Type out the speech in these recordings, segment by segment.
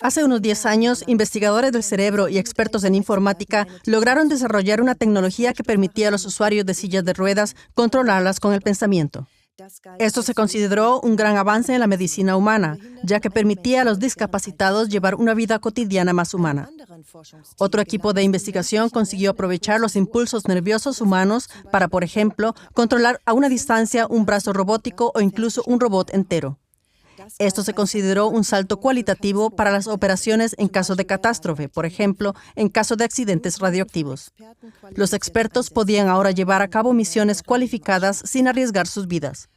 Hace unos 10 años, investigadores del cerebro y expertos en informática lograron desarrollar una tecnología que permitía a los usuarios de sillas de ruedas controlarlas con el pensamiento. Esto se consideró un gran avance en la medicina humana, ya que permitía a los discapacitados llevar una vida cotidiana más humana. Otro equipo de investigación consiguió aprovechar los impulsos nerviosos humanos para, por ejemplo, controlar a una distancia un brazo robótico o incluso un robot entero. Esto se consideró un salto cualitativo para las operaciones en caso de catástrofe, por ejemplo, en caso de accidentes radioactivos. Los expertos podían ahora llevar a cabo misiones cualificadas sin arriesgar sus vidas.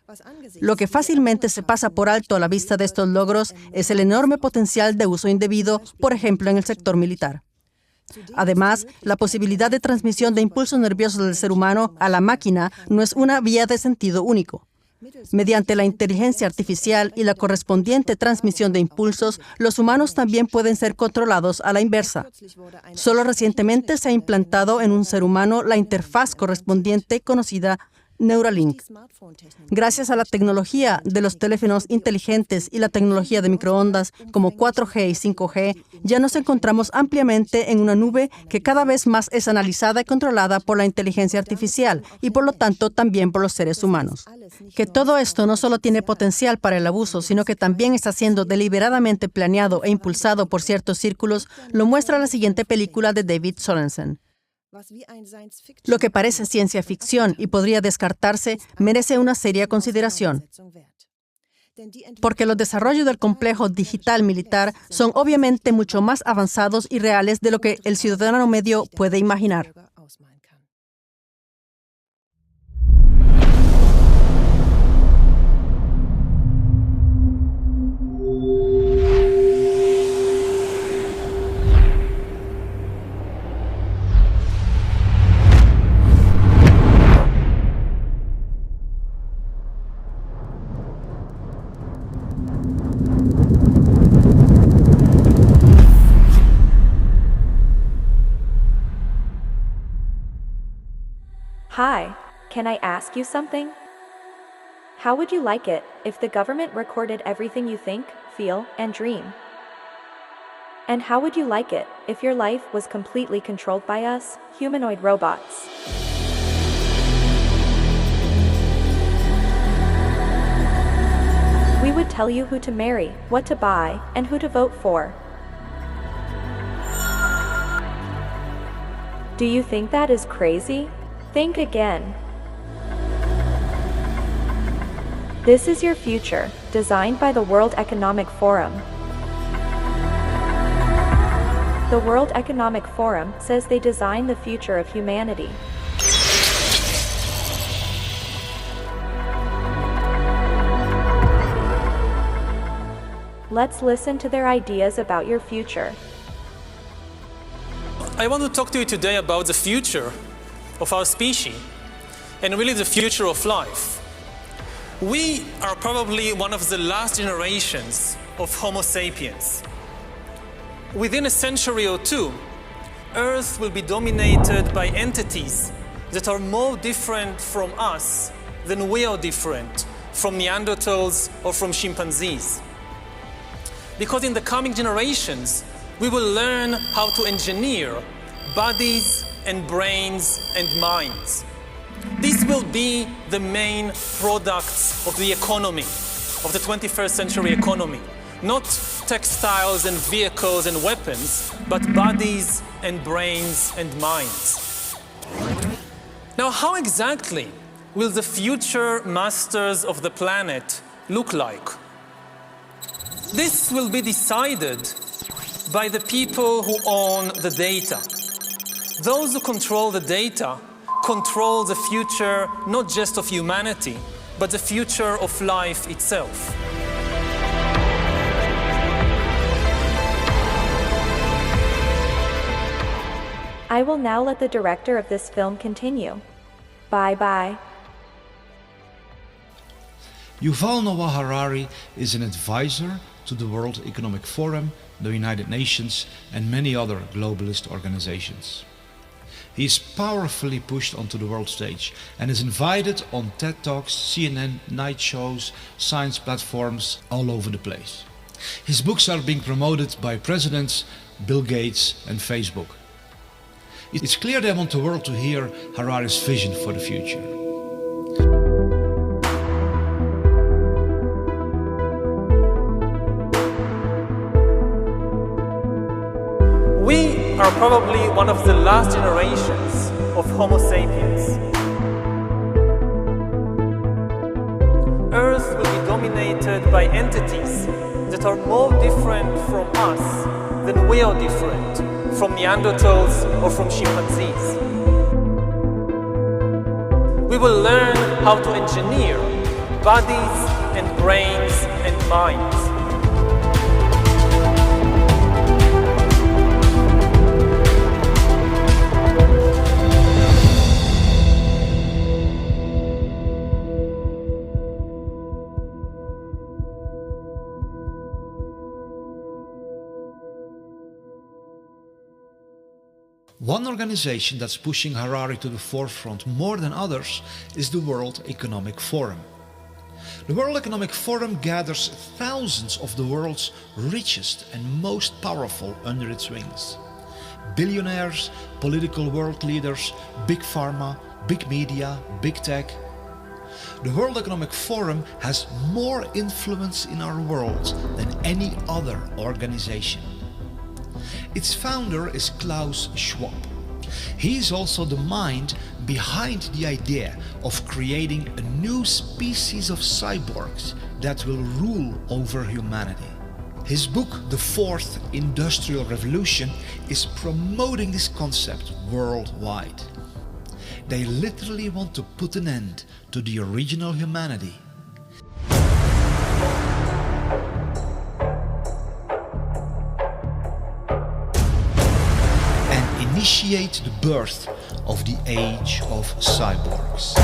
Lo que fácilmente se pasa por alto a la vista de estos logros es el enorme potencial de uso indebido, por ejemplo, en el sector militar. Además, la posibilidad de transmisión de impulsos nerviosos del ser humano a la máquina no es una vía de sentido único. Mediante la inteligencia artificial y la correspondiente transmisión de impulsos, los humanos también pueden ser controlados a la inversa. Solo recientemente se ha implantado en un ser humano la interfaz correspondiente conocida Neuralink. Gracias a la tecnología de los teléfonos inteligentes y la tecnología de microondas como 4G y 5G, ya nos encontramos ampliamente en una nube que cada vez más es analizada y controlada por la inteligencia artificial y por lo tanto también por los seres humanos. Que todo esto no solo tiene potencial para el abuso, sino que también está siendo deliberadamente planeado e impulsado por ciertos círculos, lo muestra la siguiente película de David Sorensen. Lo que parece ciencia ficción y podría descartarse merece una seria consideración. Porque los desarrollos del complejo digital militar son obviamente mucho más avanzados y reales de lo que el ciudadano medio puede imaginar. Hi, can I ask you something? How would you like it if the government recorded everything you think, feel, and dream? And how would you like it if your life was completely controlled by us, humanoid robots? We would tell you who to marry, what to buy, and who to vote for. Do you think that is crazy? Think again. This is your future, designed by the World Economic Forum. The World Economic Forum says they designed the future of humanity. Let's listen to their ideas about your future. I want to talk to you today about the future of our species, and really the future of life. We are probably one of the last generations of Homo sapiens. Within a century or two, Earth will be dominated by entities that are more different from us than we are different from Neanderthals or from chimpanzees. Because in the coming generations, we will learn how to engineer bodies and brains and minds. These will be the main products of the economy, of the 21st century economy. Not textiles and vehicles and weapons, but bodies and brains and minds. Now, how exactly will the future masters of the planet look like? This will be decided by the people who own the data. Those who control the data control the future not just of humanity, but the future of life itself. I will now let the director of this film continue. Bye-bye. Yuval Noah Harari is an advisor to the World Economic Forum, the United Nations, and many other globalist organizations. He is powerfully pushed onto the world stage and is invited on TED Talks, CNN, night shows, science platforms all over the place. His books are being promoted by Presidents Bill Gates and Facebook. It's clear they want the world to hear Harari's vision for the future. We are probably one of the last generations of Homo sapiens. Earth will be dominated by entities that are more different from us than we are different from Neanderthals or from chimpanzees. We will learn how to engineer bodies and brains and minds. One organization that's pushing Harari to the forefront more than others is the World Economic Forum. The World Economic Forum gathers thousands of the world's richest and most powerful under its wings. Billionaires, political world leaders, big pharma, big media, big tech. The World Economic Forum has more influence in our world than any other organization. Its founder is Klaus Schwab. He is also the mind behind the idea of creating a new species of cyborgs that will rule over humanity. His book, The Fourth Industrial Revolution, is promoting this concept worldwide. They literally want to put an end to the original humanity. Initiate the birth of the age of cyborgs.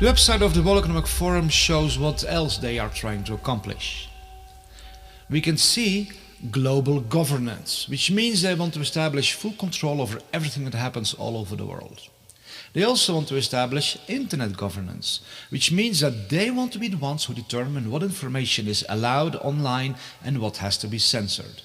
The website of the World Economic Forum shows what else they are trying to accomplish. We can see global governance, which means they want to establish full control over everything that happens all over the world. They also want to establish internet governance, which means that they want to be the ones who determine what information is allowed online and what has to be censored.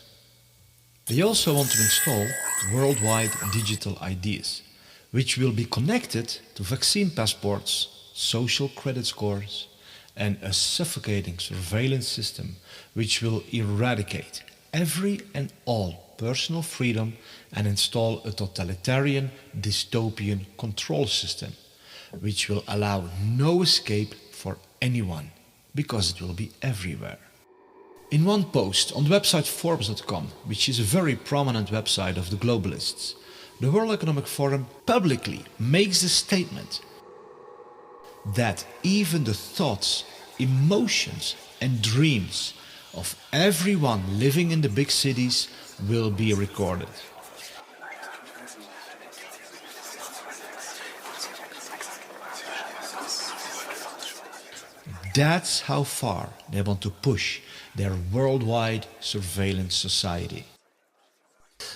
They also want to install worldwide digital IDs, which will be connected to vaccine passports, social credit scores, and a suffocating surveillance system which will eradicate every and all personal freedom and install a totalitarian dystopian control system which will allow no escape for anyone because it will be everywhere. In one post on the website Forbes.com, which is a very prominent website of the globalists, the World Economic Forum publicly makes the statement that even the thoughts, emotions and dreams of everyone living in the big cities will be recorded. That's how far they want to push their worldwide surveillance society.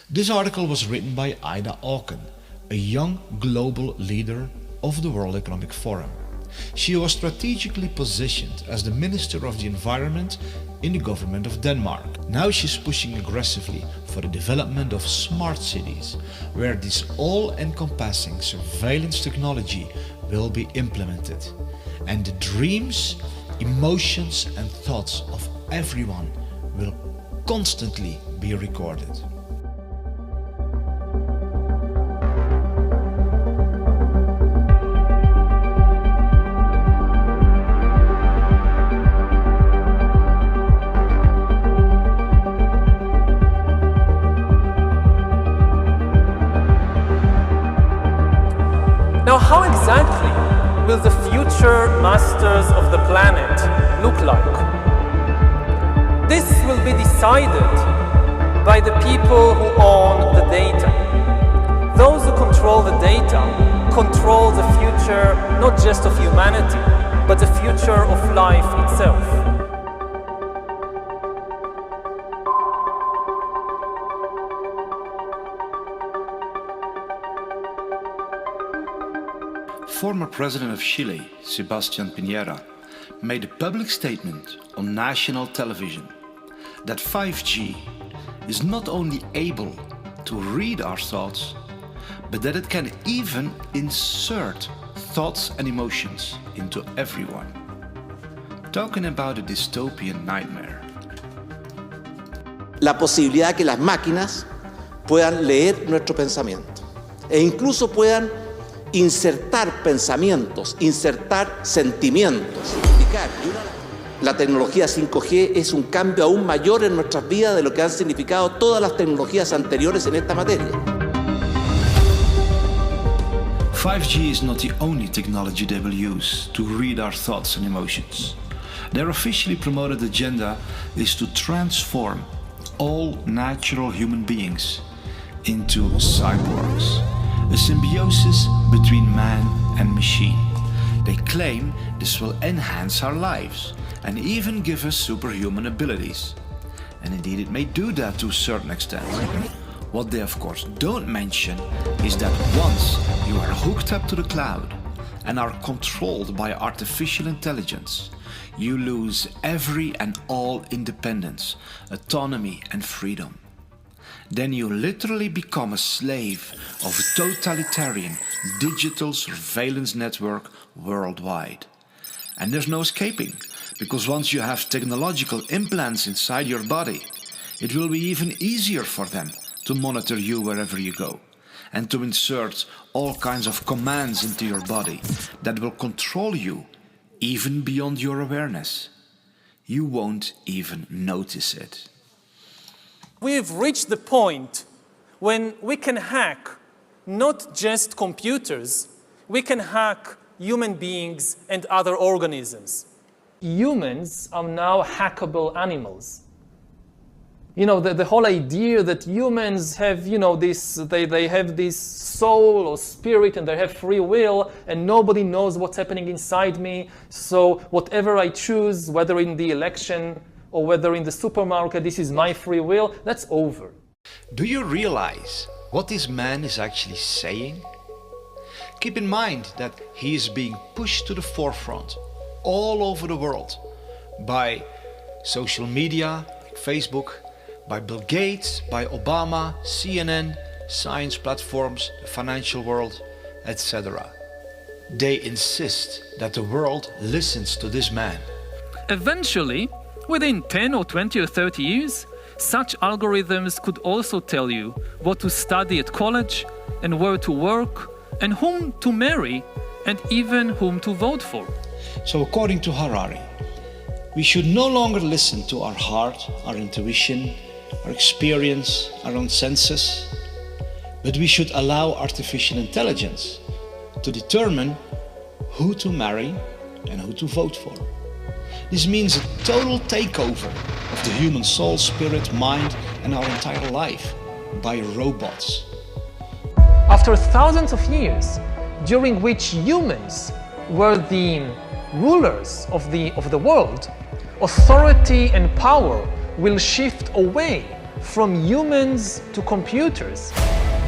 This article was written by Ida Auken, a young global leader of the World Economic Forum. She was strategically positioned as the Minister of the Environment in the government of Denmark. Now she's pushing aggressively for the development of smart cities, where this all-encompassing surveillance technology will be implemented. And the dreams, emotions and thoughts of everyone will constantly be recorded. Now, how exactly will the future masters of the planet look like? This will be decided by the people who own the data. Those who control the data control the future not just of humanity, but the future of life itself. Former President of Chile, Sebastián Piñera, made a public statement on national television that 5G is not only able to read our thoughts, but that it can even insert thoughts and emotions into everyone. Talking about a dystopian nightmare. La posibilidad que las máquinas puedan leer nuestro pensamiento e incluso puedan insertar pensamientos, insertar sentimientos. La tecnología 5G es un cambio aún mayor en nuestras vidas de lo que han significado todas las tecnologías anteriores en esta materia. 5G is not the only technology they will use to read our thoughts and emotions. Their officially promoted agenda is to transform all natural human beings into cyborgs, a symbiosis between man and machine. They claim this will enhance our lives and even give us superhuman abilities. And indeed it may do that to a certain extent. What they of course don't mention is that once you are hooked up to the cloud and are controlled by artificial intelligence, you lose every and all independence, autonomy and freedom. Then you literally become a slave of a totalitarian digital surveillance network worldwide. And there's no escaping, because once you have technological implants inside your body, it will be even easier for them to monitor you wherever you go, and to insert all kinds of commands into your body that will control you even beyond your awareness. You won't even notice it. We've reached the point when we can hack not just computers, we can hack human beings and other organisms. Humans are now hackable animals. You know, the whole idea that humans have, you know, they have this soul or spirit and they have free will and nobody knows what's happening inside me. So whatever I choose, whether in the election or whether in the supermarket, this is my free will, that's over. Do you realize what this man is actually saying? Keep in mind that he is being pushed to the forefront all over the world by social media, Facebook, by Bill Gates, by Obama, CNN, science platforms, the financial world, etc. They insist that the world listens to this man. Eventually, within 10 or 20 or 30 years, such algorithms could also tell you what to study at college and where to work and whom to marry and even whom to vote for. So according to Harari, we should no longer listen to our heart, our intuition, our experience, our own senses, but we should allow artificial intelligence to determine who to marry and who to vote for. This means a total takeover of the human soul, spirit, mind and our entire life by robots. After thousands of years, during which humans were the rulers of the world, authority and power will shift away from humans to computers,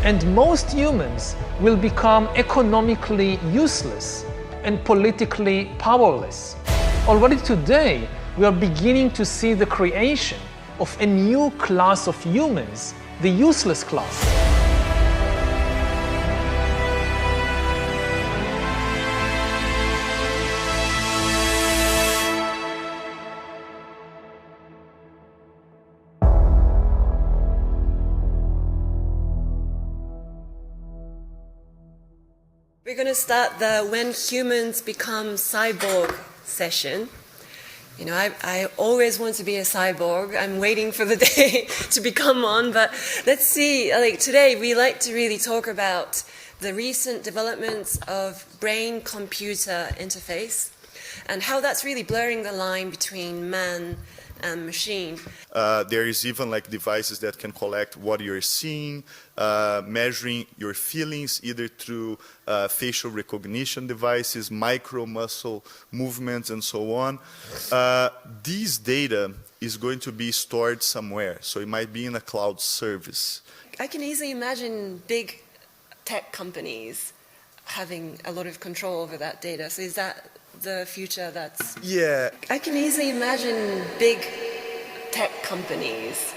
and most humans will become economically useless and politically powerless. Already today, we are beginning to see the creation of a new class of humans, the useless class. We're going to start the When Humans Become Cyborg session. You know, I always want to be a cyborg. I'm waiting for the day to become one, but let's see. Like today, we like to really talk about the recent developments of brain-computer interface and how that's really blurring the line between man and machine. There is even like devices that can collect what you're seeing, measuring your feelings either through facial recognition devices, micro muscle movements, and so on. These data is going to be stored somewhere, so it might be in a cloud service. I can easily imagine big tech companies having a lot of control over that data. So is that the future that's... Yeah. I can easily imagine big tech companies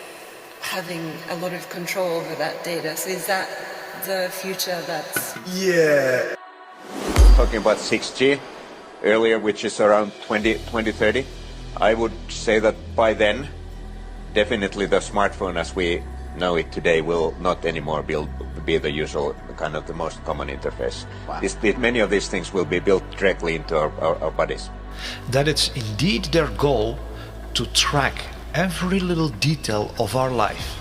having a lot of control over that data. So is that the future that's... Yeah. Talking about 6G earlier, which is around 2030, I would say that by then, definitely the smartphone as we know it today will not anymore be the usual kind of the most common interface. Wow. Many of these things will be built directly into our bodies. That it's indeed their goal to track every little detail of our life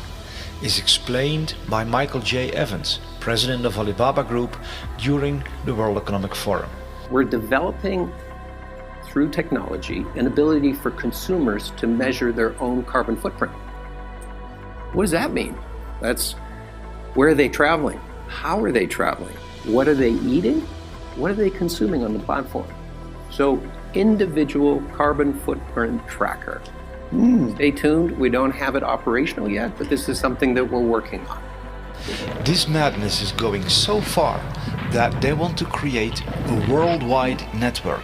is explained by Michael J. Evans, president of Alibaba Group, during the World Economic Forum. We're developing, through technology, an ability for consumers to measure their own carbon footprint. What does that mean? That's where are they traveling? How are they traveling? What are they eating? What are they consuming on the platform? So, individual carbon footprint tracker. Stay tuned. We don't have it operational yet, but this is something that we're working on. This madness is going so far that they want to create a worldwide network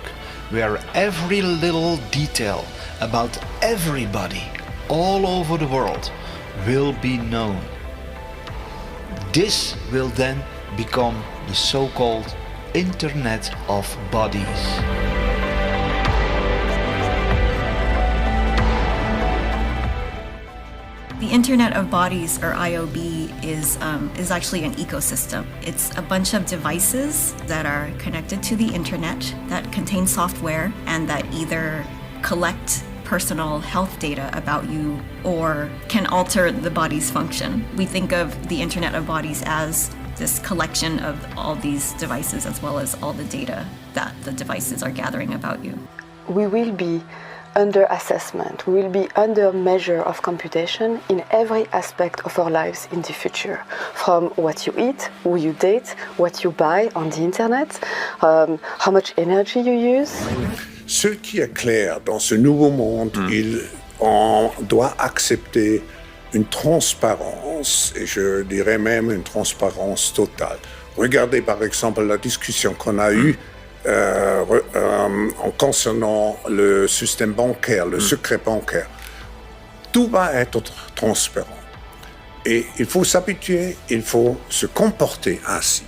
where every little detail about everybody all over the world will be known. This will then become the so-called Internet of Bodies. The Internet of Bodies, or IOB, is actually an ecosystem. It's a bunch of devices that are connected to the internet that contain software and that either collect personal health data about you or can alter the body's function. We think of the Internet of Bodies as this collection of all these devices as well as all the data that the devices are gathering about you. We will be under assessment, we will be under measure of computation in every aspect of our lives in the future. From what you eat, who you date, what you buy on the internet, how much energy you use. Ce qui est clair dans ce nouveau monde, on doit accepter une transparence, et je dirais même une transparence totale. Regardez par exemple la discussion qu'on a eue en concernant le système bancaire, le secret bancaire. Tout va être transparent. Et il faut s'habituer, il faut se comporter ainsi.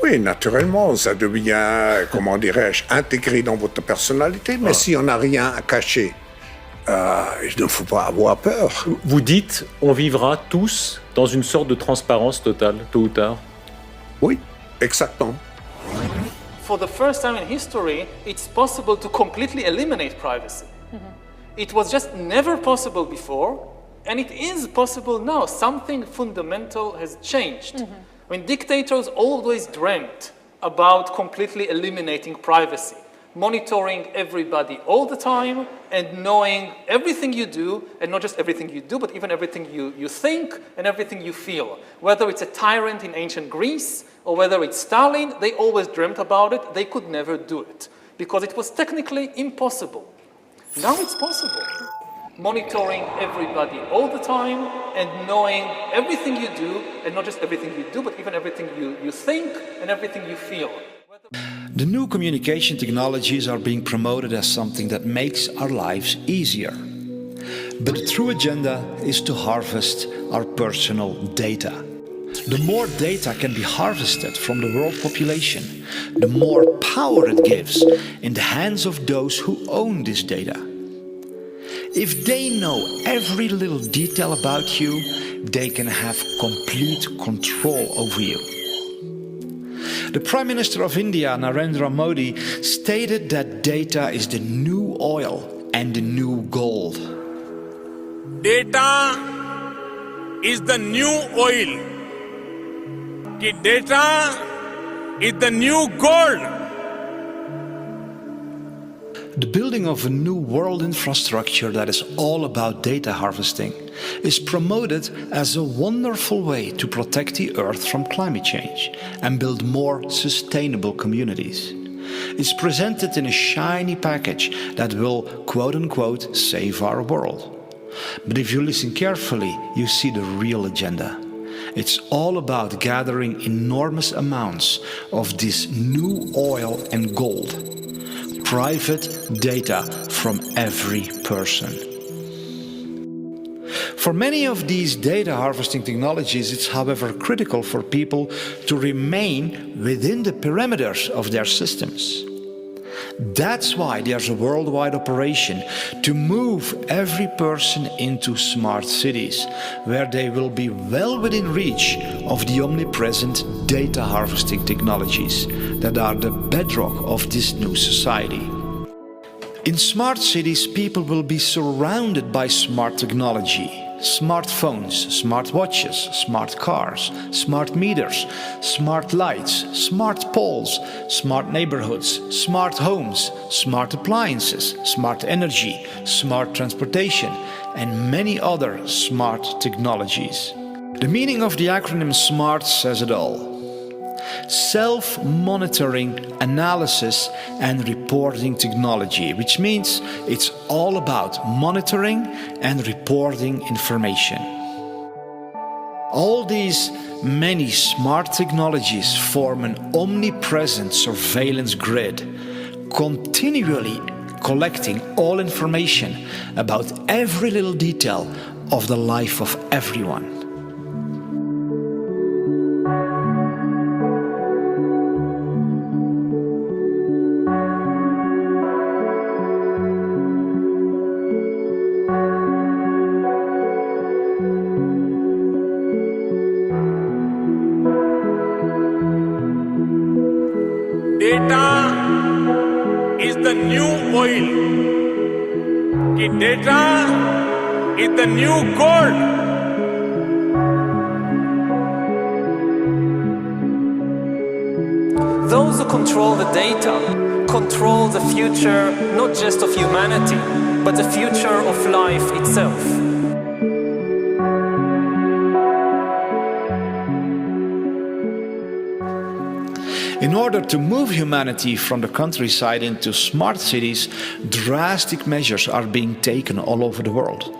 Oui, naturellement, ça devient, comment dirais-je, intégré dans votre personnalité, mais si on n'a rien à cacher, il ne faut pas avoir peur. Vous dites, on vivra tous dans une sorte de transparence totale, tôt ou tard. Oui, exactement. For the first time in history, it's possible to completely eliminate privacy. It was just never possible before, and it is possible now. Something fundamental has changed. I mean, dictators always dreamt about completely eliminating privacy, monitoring everybody all the time and knowing everything you do, and not just everything you do, but even everything you think and everything you feel. Whether it's a tyrant in ancient Greece or whether it's Stalin, they always dreamt about it. They could never do it because it was technically impossible. Now it's possible. Monitoring everybody all the time and knowing everything you do, and not just everything you do, but even everything you think and everything you feel. The new communication technologies are being promoted as something that makes our lives easier. But the true agenda is to harvest our personal data. The more data can be harvested from the world population, the more power it gives in the hands of those who own this data. If they know every little detail about you, they can have complete control over you. The Prime Minister of India, Narendra Modi, stated that data is the new oil and the new gold. Data is the new oil. Data is the new gold. The building of a new world infrastructure that is all about data harvesting is promoted as a wonderful way to protect the Earth from climate change and build more sustainable communities. It's presented in a shiny package that will, quote-unquote, save our world. But if you listen carefully, you see the real agenda. It's all about gathering enormous amounts of this new oil and gold. Private data from every person. For many of these data harvesting technologies, it's however critical for people to remain within the perimeters of their systems. That's why there's a worldwide operation to move every person into smart cities, where they will be well within reach of the omnipresent data harvesting technologies that are the bedrock of this new society. In smart cities, people will be surrounded by smart technology. Smartphones, smartwatches, smart cars, smart meters, smart lights, smart poles, smart neighborhoods, smart homes, smart appliances, smart energy, smart transportation, and many other smart technologies. The meaning of the acronym SMART says it all. Self-monitoring, analysis and reporting technology, which means it's all about monitoring and reporting information. All these many smart technologies form an omnipresent surveillance grid, continually collecting all information about every little detail of the life of everyone. Data is the new oil. Data is the new gold. Those who control the data control the future not just of humanity, but the future of life itself. In order to move humanity from the countryside into smart cities, drastic measures are being taken all over the world.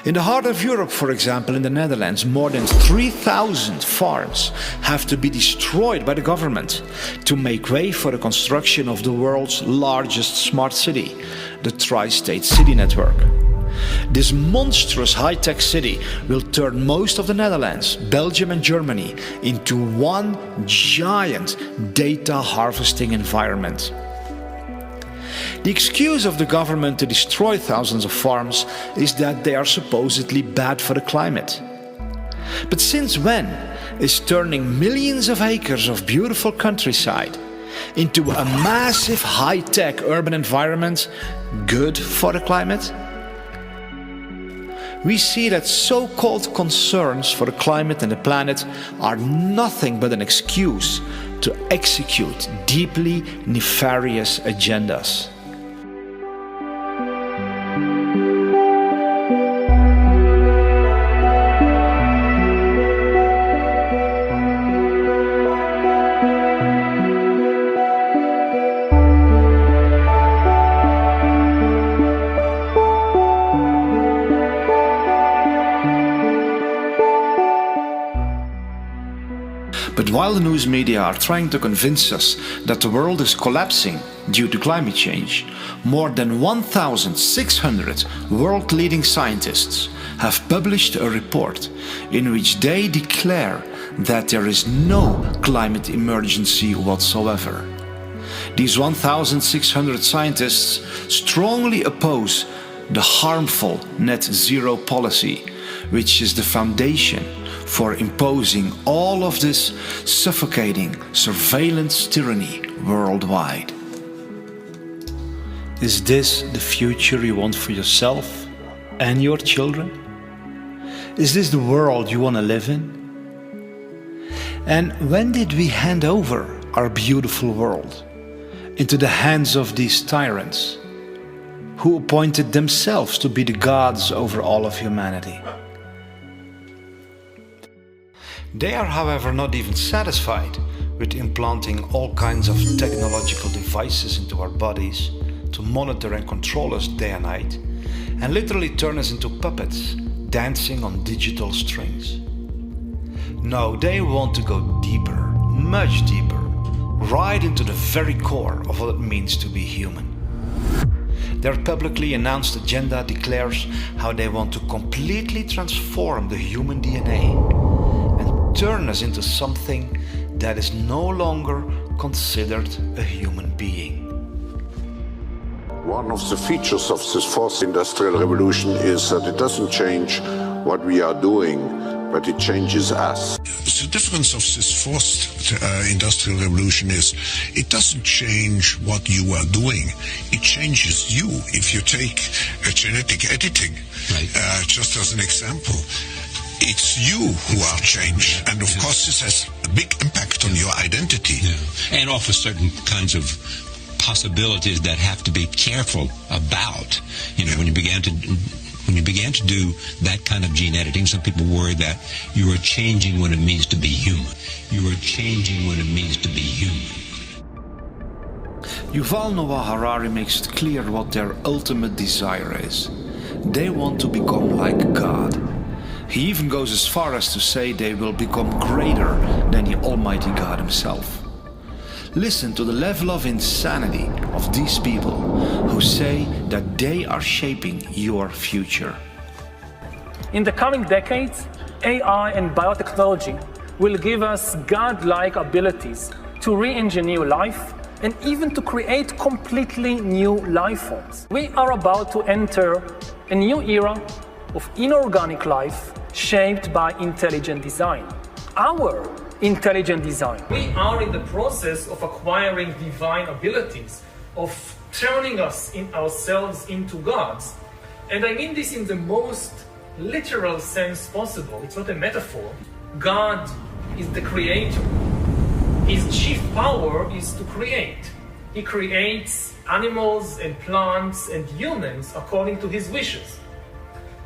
In the heart of Europe, for example, in the Netherlands, more than 3,000 farms have to be destroyed by the government to make way for the construction of the world's largest smart city, the Tri-State City Network. This monstrous high-tech city will turn most of the Netherlands, Belgium and Germany into one giant data harvesting environment. The excuse of the government to destroy thousands of farms is that they are supposedly bad for the climate. But since when is turning millions of acres of beautiful countryside into a massive high-tech urban environment good for the climate? We see that so-called concerns for the climate and the planet are nothing but an excuse to execute deeply nefarious agendas. While the news media are trying to convince us that the world is collapsing due to climate change, more than 1,600 world-leading scientists have published a report in which they declare that there is no climate emergency whatsoever. These 1,600 scientists strongly oppose the harmful net zero policy, which is the foundation for imposing all of this suffocating surveillance tyranny worldwide. Is this the future you want for yourself and your children? Is this the world you want to live in? And when did we hand over our beautiful world into the hands of these tyrants who appointed themselves to be the gods over all of humanity? They are, however, not even satisfied with implanting all kinds of technological devices into our bodies to monitor and control us day and night, and literally turn us into puppets dancing on digital strings. No, they want to go deeper, much deeper, right into the very core of what it means to be human. Their publicly announced agenda declares how they want to completely transform the human DNA and turn us into something that is no longer considered a human being. One of the features of this fourth industrial revolution is that it doesn't change what we are doing, but it changes us. The difference of this fourth industrial revolution is it doesn't change what you are doing, it changes you. If you take genetic editing, just as an example, it's you who are changed. And of course this has a big impact on your identity. Yeah. And offers certain kinds of possibilities that have to be careful about. You know, when you began to do that kind of gene editing, some people worry that you are changing what it means to be human. You are changing what it means to be human. Yuval Noah Harari makes it clear what their ultimate desire is. They want to become like God. He even goes as far as to say they will become greater than the Almighty God himself. Listen to the level of insanity of these people who say that they are shaping your future. In the coming decades, AI and biotechnology will give us God-like abilities to re-engineer life and even to create completely new life forms. We are about to enter a new era of inorganic life shaped by intelligent design. Our intelligent design. We are in the process of acquiring divine abilities, of turning ourselves into gods. And I mean this in the most literal sense possible. It's not a metaphor. God is the creator. His chief power is to create. He creates animals and plants and humans according to his wishes.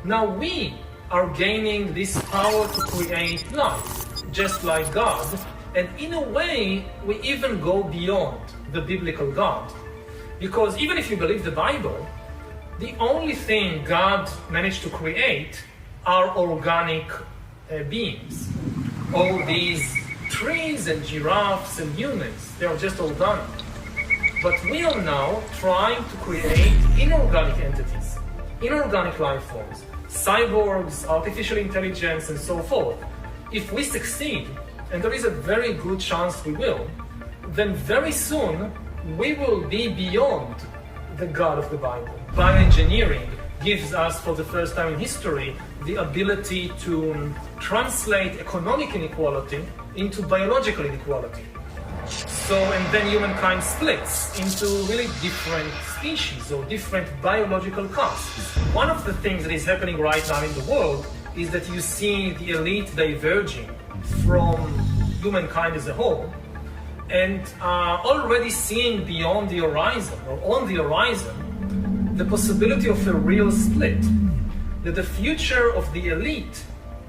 Now we are gaining this power to create life, just like God, and in a way we even go beyond the biblical God, because even if you believe the Bible, the only thing God managed to create are organic beings. All these trees and giraffes and humans, they are just organic. But we are now trying to create inorganic entities, inorganic life forms, cyborgs, artificial intelligence, and so forth. If we succeed, and there is a very good chance we will, then very soon we will be beyond the God of the Bible. Bioengineering gives us, for the first time in history, the ability to translate economic inequality into biological inequality. So, and then humankind splits into really different species or different biological castes. One of the things that is happening right now in the world is that you see the elite diverging from humankind as a whole, and already seeing beyond the horizon, or on the horizon, the possibility of a real split. That the future of the elite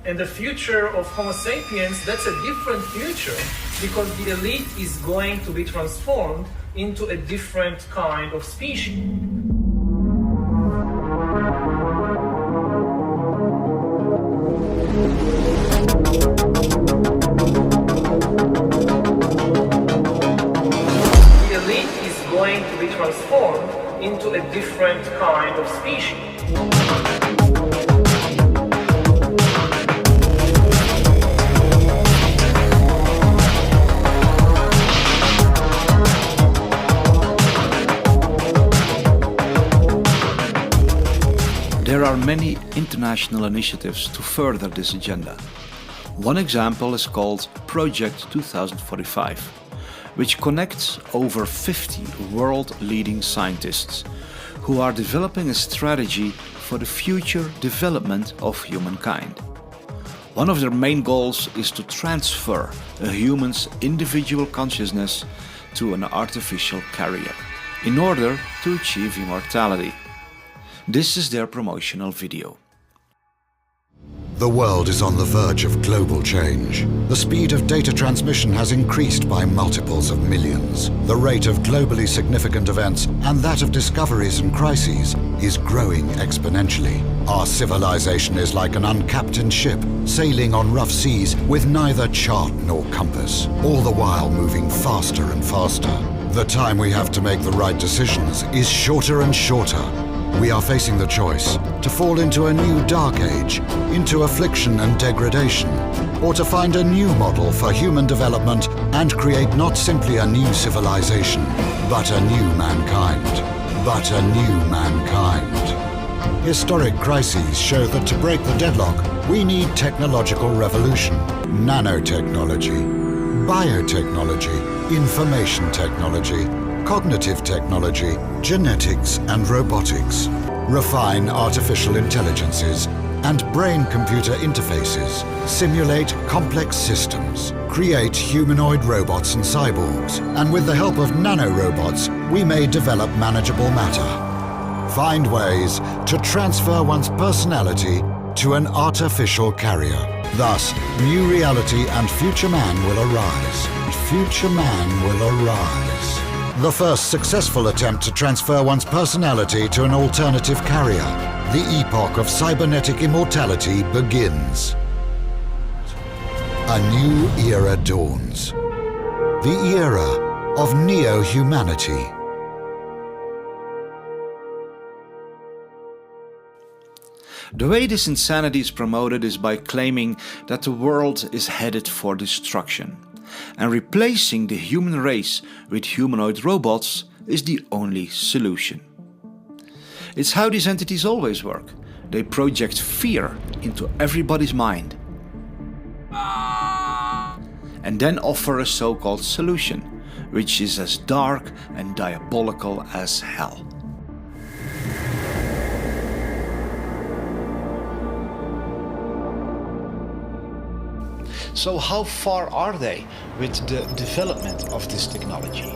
and the future of Homo sapiens, that's a different future, because the elite is going to be transformed into a different kind of species. going to be transformed into a different kind of species. There are many international initiatives to further this agenda. One example is called Project 2045, which connects over 50 world-leading scientists who are developing a strategy for the future development of humankind. One of their main goals is to transfer a human's individual consciousness to an artificial carrier in order to achieve immortality. This is their promotional video. The world is on the verge of global change. The speed of data transmission has increased by multiples of millions. The rate of globally significant events and that of discoveries and crises is growing exponentially. Our civilization is like an uncaptained ship sailing on rough seas with neither chart nor compass, all the while moving faster and faster. The time we have to make the right decisions is shorter and shorter. We are facing the choice to fall into a new dark age, into affliction and degradation, or to find a new model for human development and create not simply a new civilization, but a new mankind. But a new mankind. Historic crises show that to break the deadlock, we need technological revolution, nanotechnology, biotechnology, information technology, cognitive technology, genetics and robotics, refine artificial intelligences and brain-computer interfaces, simulate complex systems, create humanoid robots and cyborgs, and with the help of nanorobots, we may develop manageable matter. Find ways to transfer one's personality to an artificial carrier. Thus, new reality and future man will arise. Future man will arise. The first successful attempt to transfer one's personality to an alternative carrier. The epoch of cybernetic immortality begins. A new era dawns. The era of neo-humanity. The way this insanity is promoted is by claiming that the world is headed for destruction, and replacing the human race with humanoid robots is the only solution. It's how these entities always work. They project fear into everybody's mind and then offer a so-called solution, which is as dark and diabolical as hell. So how far are they with the development of this technology?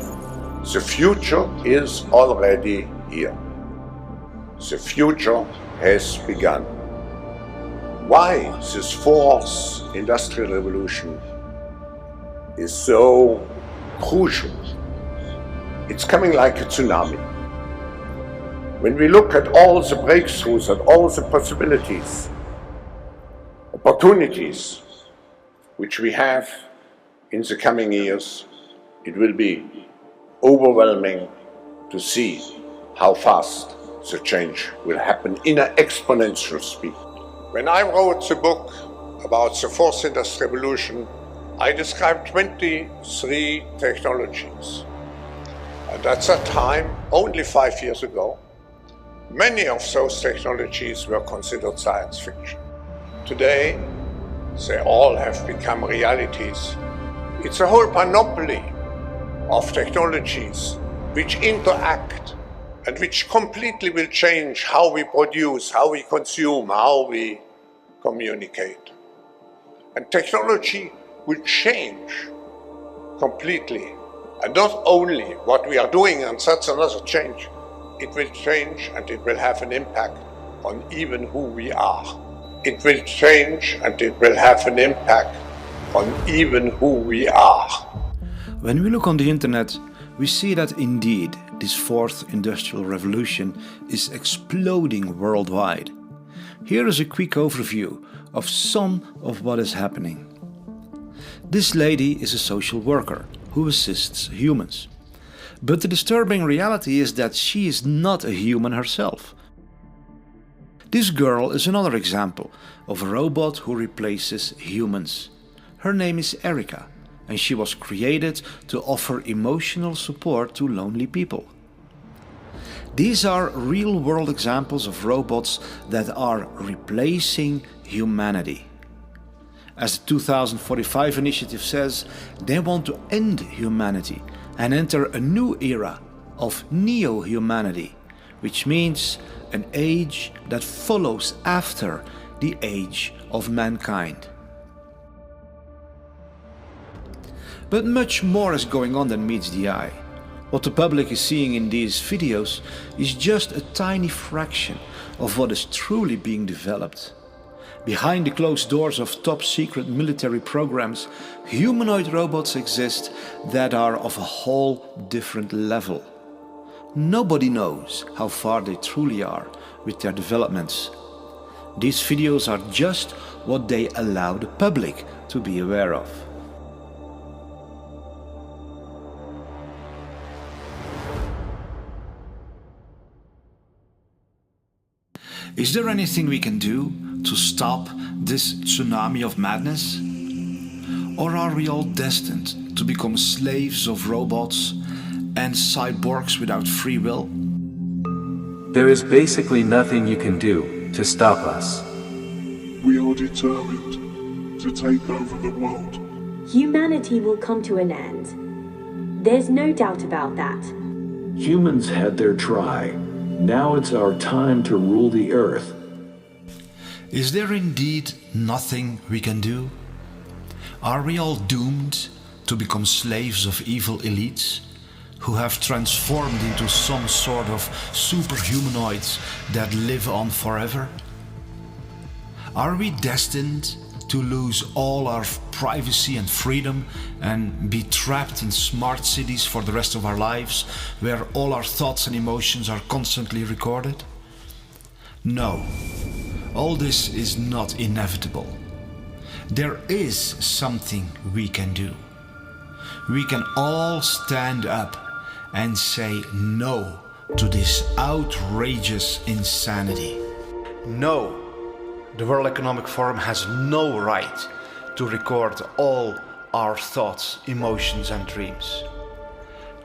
The future is already here. The future has begun. Why this fourth industrial revolution is so crucial? It's coming like a tsunami. When we look at all the breakthroughs and all the possibilities, opportunities, which we have in the coming years, it will be overwhelming to see how fast the change will happen in an exponential speed. When I wrote the book about the fourth industrial revolution, I described 23 technologies. And at that time, only 5 years ago, many of those technologies were considered science fiction. Today, they all have become realities. It's a whole panoply of technologies which interact and which completely will change how we produce, how we consume, how we communicate. And technology will change completely. And not only what we are doing, and that's another change, it will change and it will have an impact on even who we are. It will change and it will have an impact on even who we are. When we look on the internet, we see that indeed this fourth industrial revolution is exploding worldwide. Here is a quick overview of some of what is happening. This lady is a social worker who assists humans. But the disturbing reality is that she is not a human herself. This girl is another example of a robot who replaces humans. Her name is Erica, and she was created to offer emotional support to lonely people. These are real-world examples of robots that are replacing humanity. As the 2045 initiative says, they want to end humanity and enter a new era of neo-humanity, which means an age that follows after the age of mankind. But much more is going on than meets the eye. What the public is seeing in these videos is just a tiny fraction of what is truly being developed. Behind the closed doors of top-secret military programs, humanoid robots exist that are of a whole different level. Nobody knows how far they truly are with their developments. These videos are just what they allow the public to be aware of. Is there anything we can do to stop this tsunami of madness? Or are we all destined to become slaves of robots and cyborgs without free will? There is basically nothing you can do to stop us. We are determined to take over the world. Humanity will come to an end. There's no doubt about that. Humans had their try. Now it's our time to rule the earth. Is there indeed nothing we can do? Are we all doomed to become slaves of evil elites who have transformed into some sort of superhumanoids that live on forever? Are we destined to lose all our privacy and freedom and be trapped in smart cities for the rest of our lives, where all our thoughts and emotions are constantly recorded? No, all this is not inevitable. There is something we can do. We can all stand up and say no to this outrageous insanity. No. The World Economic Forum has no right to record all our thoughts, emotions and dreams.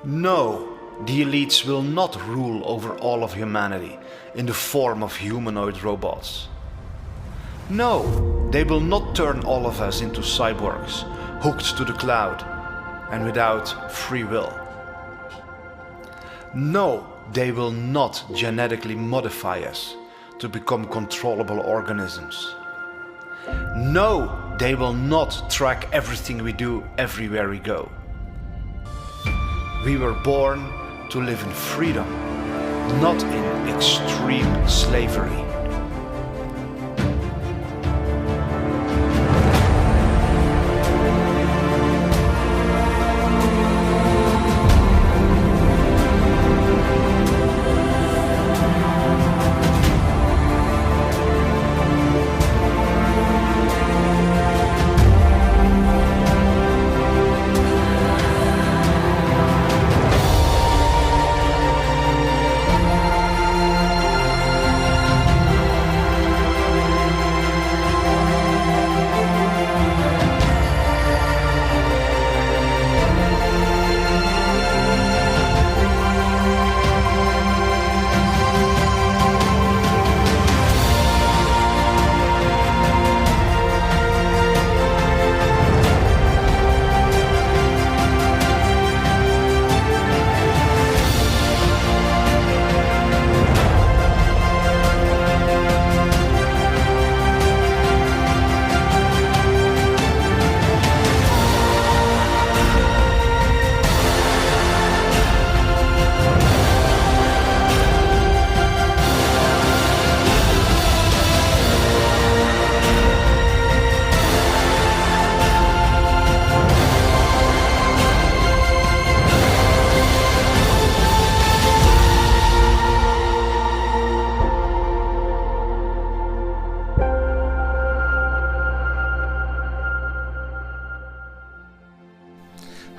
No, the elites will not rule over all of humanity in the form of humanoid robots. No, they will not turn all of us into cyborgs, hooked to the cloud and without free will. No, they will not genetically modify us to become controllable organisms. No, they will not track everything we do everywhere we go. We were born to live in freedom, not in extreme slavery.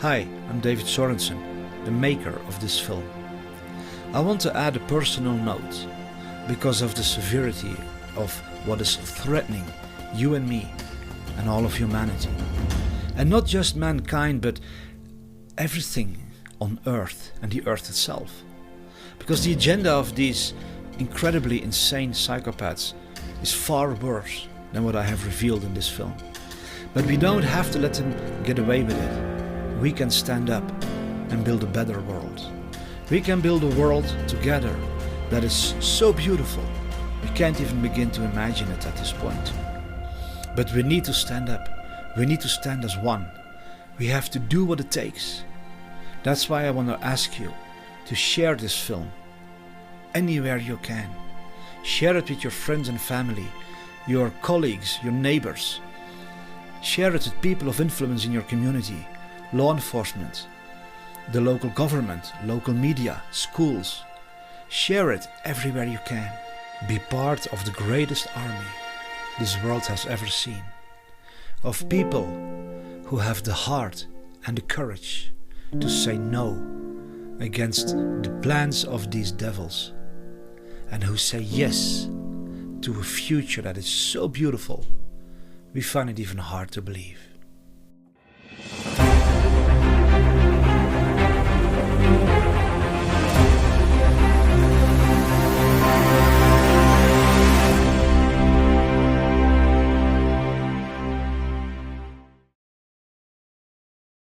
Hi, I'm David Sorensen. the maker of this film. I want to add a personal note because of the severity of what is threatening you and me and all of humanity. And not just mankind, but everything on Earth and the Earth itself. Because the agenda of these incredibly insane psychopaths is far worse than what I have revealed in this film. But we don't have to let them get away with it. We can stand up and build a better world. We can build a world together that is so beautiful, we can't even begin to imagine it at this point. But we need to stand up. We need to stand as one. We have to do what it takes. That's why I want to ask you to share this film anywhere you can. Share it with your friends and family, your colleagues, your neighbors. Share it with people of influence in your community, law enforcement, the local government, local media, schools. Share it everywhere you can. Be part of the greatest army this world has ever seen. Of people who have the heart and the courage to say no against the plans of these devils, and who say yes to a future that is so beautiful we find it even hard to believe.